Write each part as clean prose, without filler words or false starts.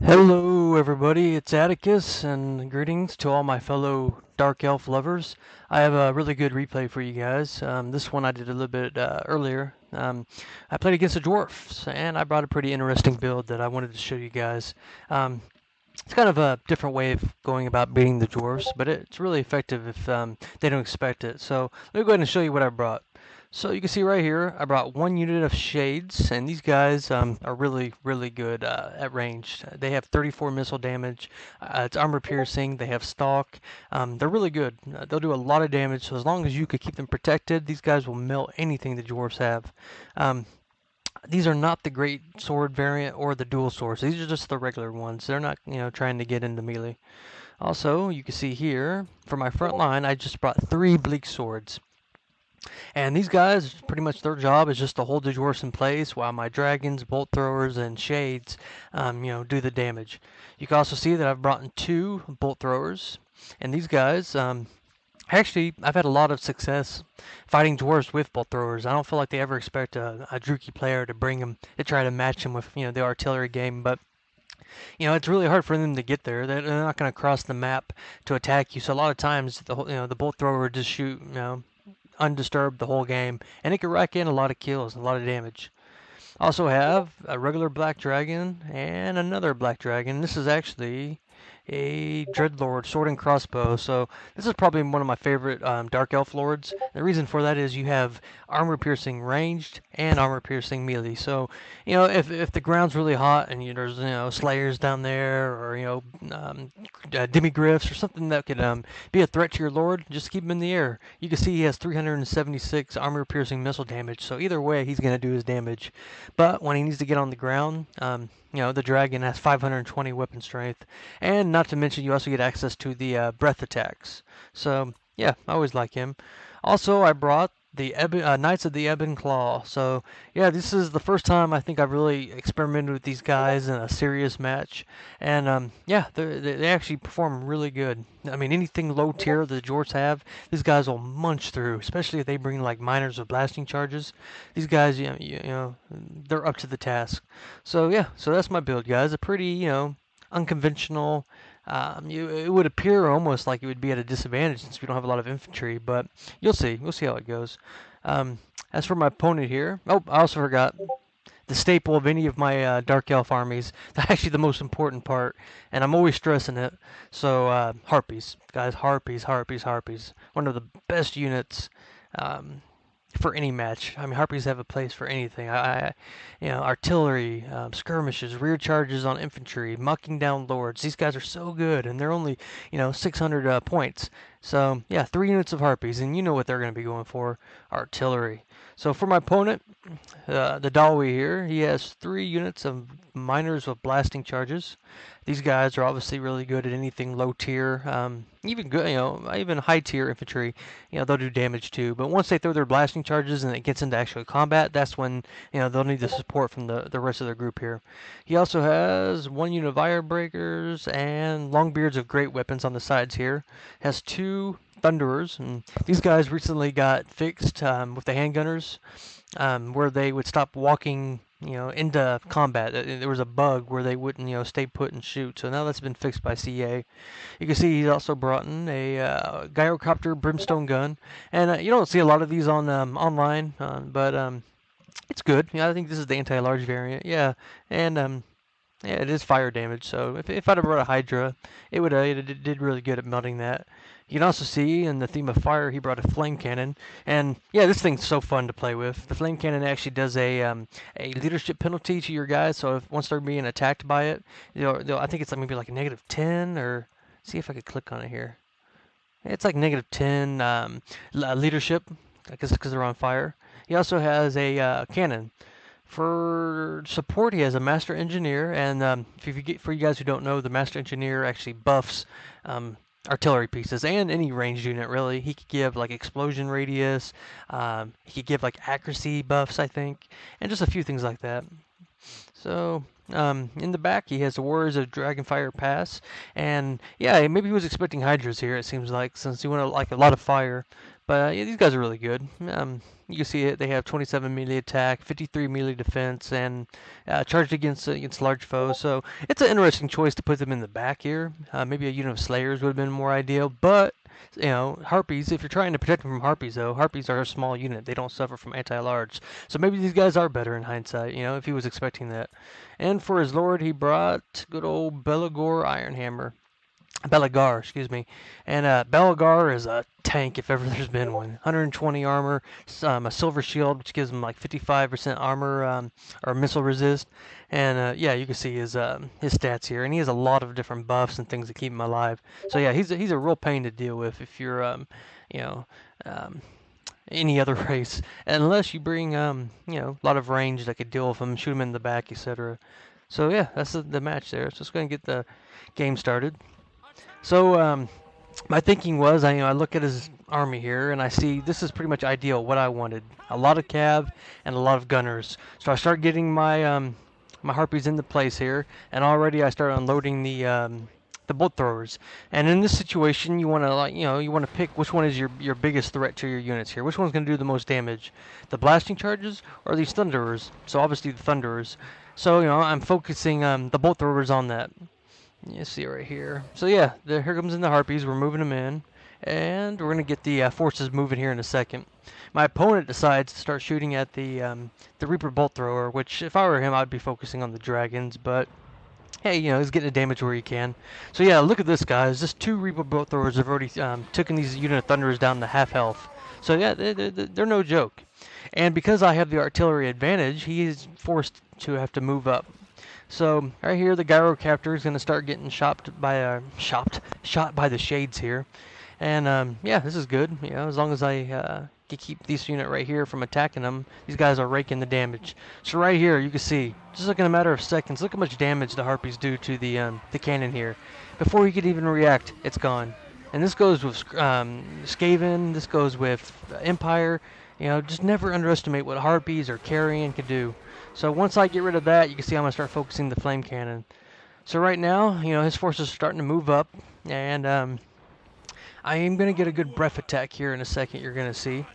Hello, everybody. It's Atticus, and greetings to all my fellow Dark Elf lovers. I have a really good replay for you guys. This one I did a little bit earlier. I played against the Dwarfs, and I brought a pretty interesting build that I wanted to show you guys. Um, it's kind of a different way of going about beating the Dwarfs, but it's really effective if they don't expect it. So let me go ahead and show you what I brought. So you can see right here, I brought one unit of shades, and these guys are really, really good at range. They have 34 missile damage. It's armor piercing. They have stalk. They're really good. They'll do a lot of damage. So as long as you could keep them protected, these guys will melt anything the dwarves have. Um, these are not the great sword variant or the dual swords. These are just the regular ones. They're not, trying to get into melee. Also, you can see here for my front line, I just brought 3 bleak swords. And these guys, pretty much their job is just to hold the dwarfs in place while my dragons, bolt throwers, and shades, do the damage. You can also see that I've brought in 2 bolt throwers, and these guys, actually, I've had a lot of success fighting dwarves with bolt throwers. I don't feel like they ever expect a Druchii player to bring them to try to match them with the artillery game, but it's really hard for them to get there. They're not going to cross the map to attack you. So a lot of times the bolt thrower would just shoot undisturbed the whole game, and it can rack in a lot of kills, a lot of damage. Also have a regular black dragon and another black dragon. This is actually a Dreadlord sword and crossbow. So this is probably one of my favorite Dark Elf lords. The reason for that is you have armor piercing ranged and armor piercing melee. So if the ground's really hot and there's slayers down there or demigryphs or something that could be a threat to your lord, just keep him in the air. You can see he has 376 armor piercing missile damage. So either way, he's going to do his damage. But when he needs to get on the ground, the dragon has 520 weapon strength, and not to mention you also get access to the breath attacks. So yeah, I always like him. Also, I brought the Knights of the Ebon Claw. So yeah, this is the first time I think I've really experimented with these guys in a serious match, and yeah, they actually perform really good. I mean, anything low tier that the Jorts have, these guys will munch through, especially if they bring like miners with blasting charges. These guys, they're up to the task. So yeah, so that's my build, guys. A pretty, unconventional. It would appear almost like it would be at a disadvantage since we don't have a lot of infantry, but you'll see. We'll see how it goes. As for my opponent here, oh, I also forgot the staple of any of my Dark Elf armies. That's actually the most important part, and I'm always stressing it. So, Harpies. Guys, Harpies, Harpies, Harpies. One of the best units for any match. I mean, Harpies have a place for anything. Artillery, skirmishes, rear charges on infantry, mucking down lords. These guys are so good, and they're only 600 points. So yeah, 3 units of Harpies, and you know what they're going to be going for: artillery. So for my opponent, the Dalwi here, he has 3 units of miners with blasting charges. These guys are obviously really good at anything low tier, even good, even high tier infantry. They'll do damage too. But once they throw their blasting charges and it gets into actual combat, that's when they'll need the support from the rest of their group here. He also has 1 unit of Iron Breakers and Longbeards of great weapons on the sides here. Has 2 Thunderers, and these guys recently got fixed with the handgunners, where they would stop walking into combat. There was a bug where they wouldn't, stay put and shoot. So now that's been fixed by CA. You can see he's also brought in a gyrocopter brimstone gun, and you don't see a lot of these on online, but it's good. I think this is the anti-large variant. Yeah, and yeah, it is fire damage. So if I'd have brought a Hydra, it did really good at melting that. You can also see in the theme of fire, he brought a flame cannon, and yeah, this thing's so fun to play with. The flame cannon actually does a leadership penalty to your guys. So if once they're being attacked by it, I think it's like maybe like a -10 or see if I could click on it here. It's like -10 leadership, I guess because they're on fire. He also has a cannon. For support, he has a Master Engineer, and for you guys who don't know, the Master Engineer actually buffs artillery pieces and any ranged unit really. He could give like explosion radius, he could give like accuracy buffs, I think, and just a few things like that. So in the back, he has the Warriors of Dragonfire Pass, and yeah, maybe he was expecting Hydras here. It seems like since he went like a lot of fire, But yeah, these guys are really good. You can see it. They have 27 melee attack, 53 melee defense, and charged against large foes. So it's an interesting choice to put them in the back here. Maybe a unit of Slayers would have been more ideal. But Harpies. If you're trying to protect them from Harpies, though, Harpies are a small unit. They don't suffer from anti-large. So maybe these guys are better in hindsight. If he was expecting that. And for his lord, he brought good old Belagar, excuse me. And Belagar is a tank if ever there's been one. 120 armor, a silver shield, which gives him like 55% armor or missile resist. And yeah, you can see his stats here. And he has a lot of different buffs and things that keep him alive. So yeah, he's a real pain to deal with if you're, any other race. Unless you bring, a lot of range that could deal with him, shoot him in the back, etc. So yeah, that's the match there. So let's go and get the game started. So my thinking was, I look at his army here, and I see this is pretty much ideal, what I wanted. A lot of cav and a lot of gunners. So I start getting my my harpies into place here, and already I start unloading the bolt throwers. And in this situation, you want to you want to pick which one is your biggest threat to your units here. Which one's going to do the most damage? The blasting charges or these thunderers? So obviously the thunderers. So I'm focusing the bolt throwers on that. You see right here. So yeah, here comes in the harpies. We're moving them in, and we're gonna get the forces moving here in a second. My opponent decides to start shooting at the Reaper bolt thrower, which if I were him, I'd be focusing on the dragons. But hey, he's getting the damage where he can. So yeah, look at this, guys. Just 2 Reaper bolt throwers have already taken these unit of thunderers down to half health. So yeah, they're no joke. And because I have the artillery advantage, he is forced to have to move up. So right here, the Gyrocaptor is going to start getting shot by the shades here, and yeah, this is good. As long as I can keep this unit right here from attacking them, these guys are raking the damage. So right here, you can see, just like in a matter of seconds, look how much damage the harpies do to the cannon here. Before he could even react, it's gone. And this goes with Skaven. This goes with Empire. Just never underestimate what harpies or carrion can do. So once I get rid of that, you can see I'm going to start focusing the flame cannon. So right now, his forces are starting to move up, and I am going to get a good breath attack here in a second, you're going to see.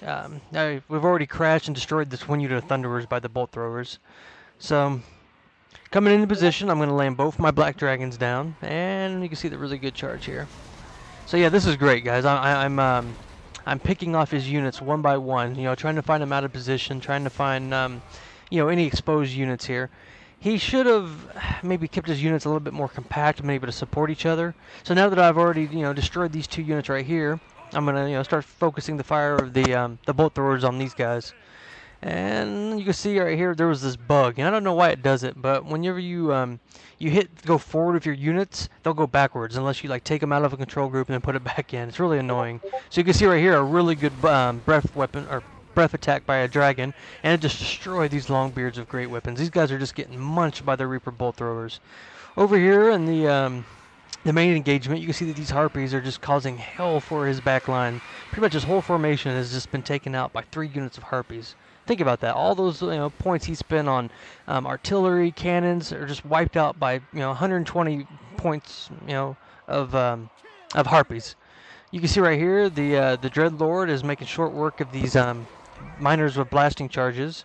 We've already crashed and destroyed this one unit of Thunderers by the bolt throwers. So coming into position, I'm going to land both my black dragons down, and you can see the really good charge here. So yeah, this is great, guys. I'm picking off his units one by one, trying to find them out of position, trying to find any exposed units here. He should have maybe kept his units a little bit more compact, maybe to support each other. So now that I've already destroyed these 2 units right here, I'm gonna start focusing the fire of the bolt throwers on these guys. And you can see right here there was this bug, and I don't know why it does it, but whenever you go forward with your units, they'll go backwards unless you take them out of a control group and then put it back in. It's really annoying. So you can see right here a really good breath attack by a dragon, and it just destroyed these Longbeards with great weapons. These guys are just getting munched by the Reaper bolt throwers. Over here in the main engagement, you can see that these harpies are just causing hell for his back line. Pretty much his whole formation has just been taken out by 3 units of harpies. Think about that. All those points he spent on artillery, cannons are just wiped out by 120 points of harpies. You can see right here the Dreadlord is making short work of these miners with blasting charges,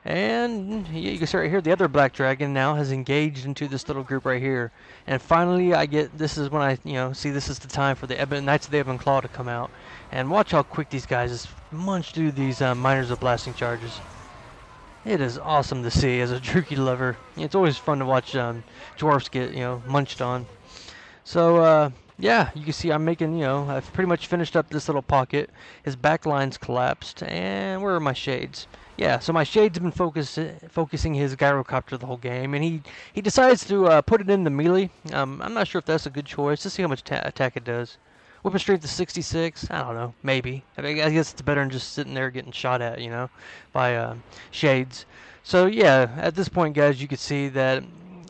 and you can see right here the other black dragon now has engaged into this little group right here. And finally, this is when I see this is the time for the Knights of the Ebon Claw to come out, and watch how quick these guys just munch through these miners with blasting charges. It is awesome to see as a Druchii lover. It's always fun to watch dwarfs get munched on. So yeah, you can see I'm making, I've pretty much finished up this little pocket. His back line's collapsed, and where are my shades? Yeah, so my shades have been focusing his gyrocopter the whole game, and he decides to put it in the melee. I'm not sure if that's a good choice. Let's see how much attack it does. Weapon strength is 66. I don't know, maybe. I guess it's better than just sitting there getting shot at, by shades. So yeah, at this point, guys, you can see that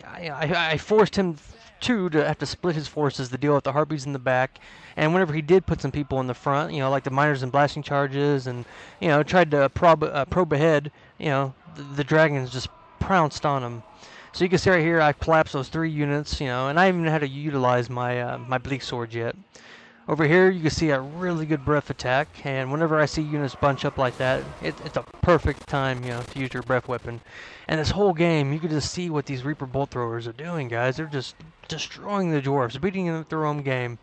I forced him to have to split his forces to deal with the harpies in the back, and whenever he did put some people in the front, like the miners and blasting charges, and tried to probe ahead, the dragons just pounced on him. So you can see right here I collapsed those 3 units, and I haven't had to utilize my my bleak sword yet. Over here, you can see a really good breath attack, and whenever I see units bunch up like that, it's a perfect time, to use your breath weapon. And this whole game, you can just see what these Reaper bolt throwers are doing, guys. They're just destroying the dwarfs, beating them at their own game.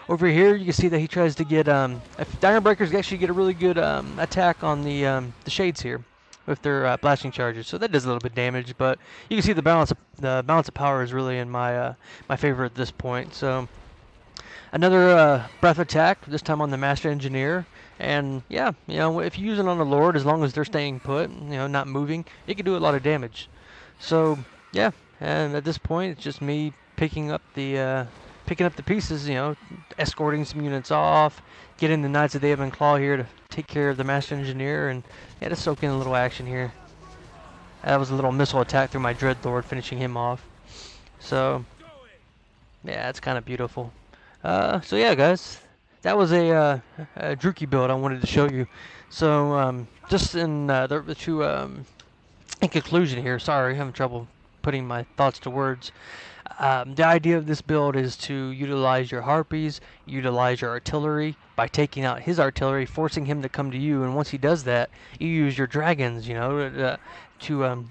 Over here, you can see that he tries to get if Dire Breakers actually get a really good attack on the shades here with their blasting charges, so that does a little bit of damage. But you can see the balance of power is really in my my favor at this point. So. Another breath attack, this time on the Master Engineer. And yeah, if you use it on the Lord, as long as they're staying put, not moving, it can do a lot of damage. So yeah, and at this point, it's just me picking up the pieces, escorting some units off, getting the Knights of the Ebon Claw here to take care of the Master Engineer, and yeah, just soak in a little action here. That was a little missile attack through my Dreadlord, finishing him off. So yeah, it's kind of beautiful. So yeah, guys, that was a Druki build I wanted to show you. So just in in conclusion here, sorry, I'm having trouble putting my thoughts to words. The idea of this build is to utilize your harpies, utilize your artillery by taking out his artillery, forcing him to come to you, and once he does that, you use your dragons, to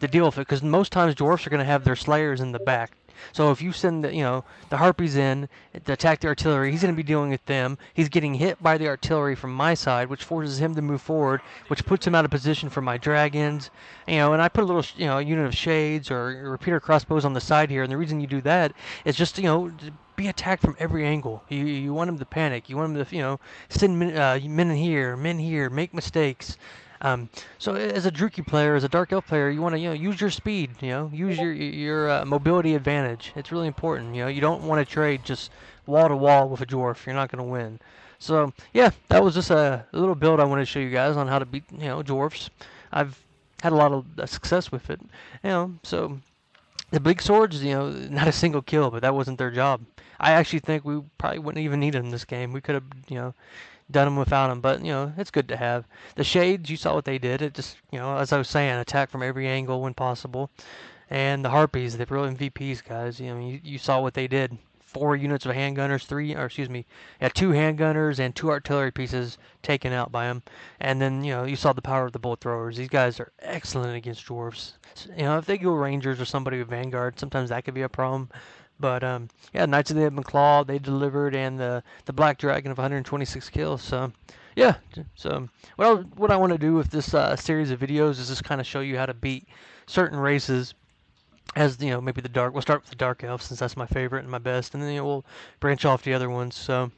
deal with it. Because most times dwarfs are going to have their slayers in the back. So if you send the harpies in to attack the artillery, he's going to be dealing with them. He's getting hit by the artillery from my side, which forces him to move forward, which puts him out of position for my dragons. And I put a little unit of shades or repeater crossbows on the side here. And the reason you do that is just to be attacked from every angle. You want him to panic. You want him to send men here, make mistakes. So as a Druki player, as a Dark Elf player, you want to use your speed, use your mobility advantage. It's really important. You don't want to trade just wall to wall with a dwarf. You're not going to win. So yeah, that was just a little build I wanted to show you guys on how to beat dwarfs. I've had a lot of success with it. So the big swords, not a single kill, but that wasn't their job. I actually think we probably wouldn't even need them in this game. We could have done them without them, but it's good to have. The shades, you saw what they did. It just as I was saying, attack from every angle when possible. And the harpies, they're real MVPs, guys. You saw what they did. 4 units of handgunners, 2 handgunners and 2 artillery pieces taken out by them. And then you saw the power of the bolt throwers. These guys are excellent against dwarves. If they go rangers or somebody with vanguard, sometimes that could be a problem. But yeah, Knights of the Ebon Claw, they delivered, and the Black Dragon of 126 kills. So yeah, so what I want to do with this series of videos is just kind of show you how to beat certain races. As maybe we'll start with the Dark Elves since that's my favorite and my best, and then we'll branch off the other ones. So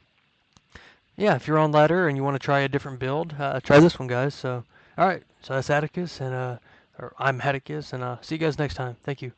yeah, if you're on ladder and you want to try a different build, try this one, guys. So all right, so that's Atticus, and or I'm Atticus, and see you guys next time. Thank you.